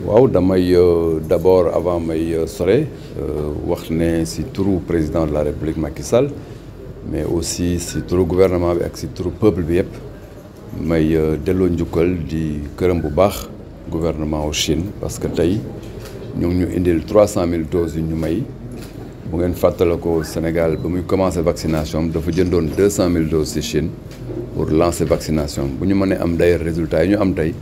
waaw damay d'abord avant may sore wax ne si turu président de la République Macky Sall mais aussi si turu gouvernement bi ak si turu peuple bi yëpp may delloo njukkal di këram bu baax gouvernement au Chine parce que tey ñu ngi ñu indil 300 000 doses yu ñu may bu ngeen fàttale ko Sénégal ba muy commencé vaccination dafa jëndoon 200 000 doses ci Chine pour lancer vaccination bu ñu mënee am d'ailleurs résultats yi ñu am tey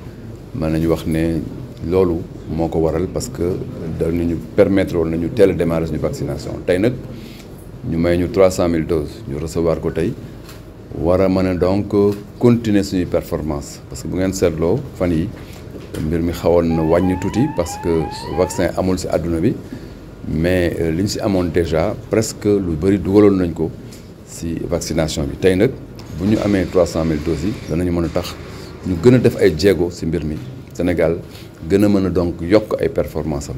mën nañu wax ne loolu moo ko waral parce que dañu permettre woon nañu teel a démarrer suñu vaccination tey nag ñu may ñu 300 000 doses ñu recevoir ko tey war a mën a donc continuer suñuy performance parce que bu ngeen seetloo fan yi mbir mi xawoon na wàññi tuuti parce que vaccin amul ci àdduna bi mais li ñu ci amoon déjà presque lu bëri dugaloon nañ ko ci vaccination bi tey nag bu ñu amee 300 000 doses yi danañu mën a tax ñu gën a def ay jéego ci mbir mi Sénégal gën a mën a donc yokk ay performance am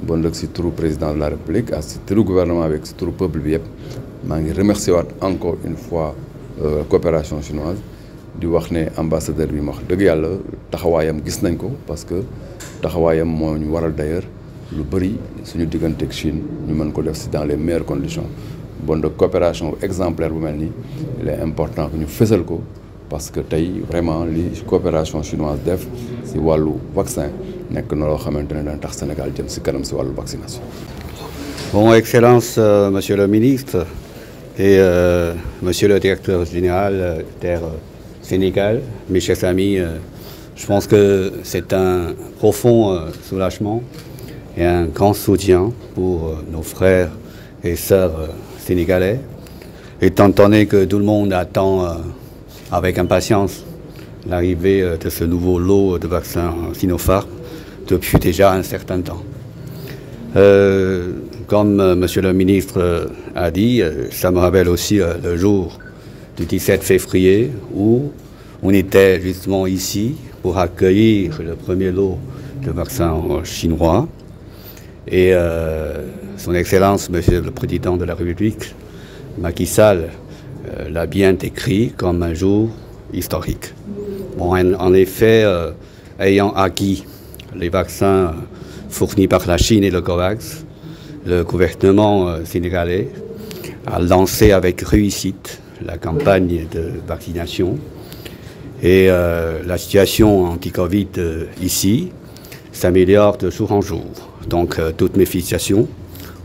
bon nag ci turu président de la République ak ci turu gouvernement bi ak ci turu peuple bi yëpp maa ngi remercier waat encore une fois coopération chinoise di wax ne ambassadeur bi ma wax dëgg yàlla taxawaayam gis nañ ko parce que taxawaayam moo ñu waral d'ailleurs lu bëri suñu digganteeg Chine ñu mën ko def ci dans les meilleures conditions bon de coopération exemplaire bu mel nii il est important que ñu fësal ko parce que tey vraiment li coopération chinoise def ci wàllu vaccin nekk na loo xamante ne dana tax Sénégal jëm ci kanam ci wàllu vaccination. Bon, Excellence, Monsieur le ministre et Monsieur le directeur général d'Air Sénégal, mes chers amis, je pense que c'est un profond soulagement et un grand soutien pour nos frères et sœurs sénégalais, étant donné que tout le monde attend avec impatience l'arrivée de ce nouveau lot de vaccins Sinopharm depuis déjà un certain temps. Comme Monsieur le ministre a dit, ça me rappelle aussi le jour du 17 février où on était justement ici pour accueillir le premier lot de vaccins chinois. Et Son Excellence, Monsieur le Président de la République, Macky Sall, l'a bien décrit comme un jour historique. Bon, en effet, ayant acquis les vaccins fournis par la Chine et le COVAX, le gouvernement sénégalais a lancé avec réussite la campagne de vaccination et la situation anti-Covid ici s'améliore de jour en jour. Donc toutes mes félicitations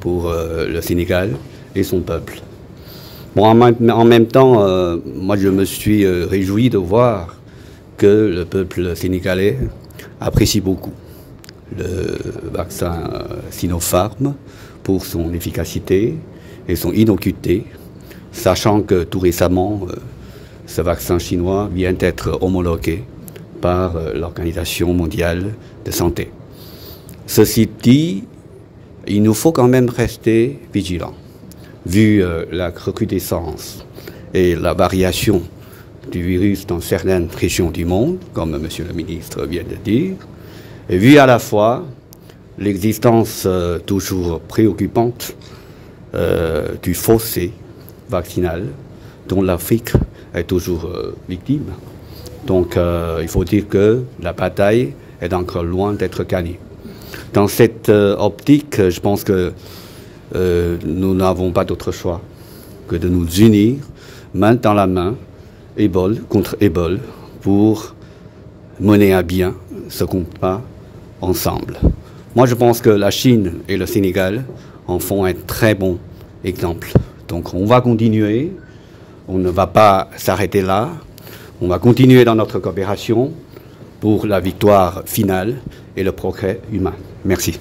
pour le Sénégal et son peuple. Bon, en même temps, moi je me suis réjoui de voir que le peuple sénégalais apprécie beaucoup le vaccin Sinopharm pour son efficacité et son innocuité, sachant que tout récemment, ce vaccin chinois vient d'être homologué par l'Organisation mondiale de santé. Ceci dit, il nous faut quand même rester vigilants, vu la recrudescence et la variation du virus dans certaines régions du monde, comme Monsieur le ministre vient de dire, et vu à la fois l'existence toujours préoccupante du fossé vaccinal dont l'Afrique est toujours victime. Donc il faut dire que la bataille est encore loin d'être gagnée. Dans cette optique, je pense que nous n'avons pas d'autre choix que de nous unir main dans la main, ébole contre ébole, pour mener à bien ce combat ensemble. Moi, je pense que la Chine et le Sénégal en font un très bon exemple. Donc, on va continuer, on ne va pas s'arrêter là, on va continuer dans notre coopération pour la victoire finale et le progrès humain. Merci.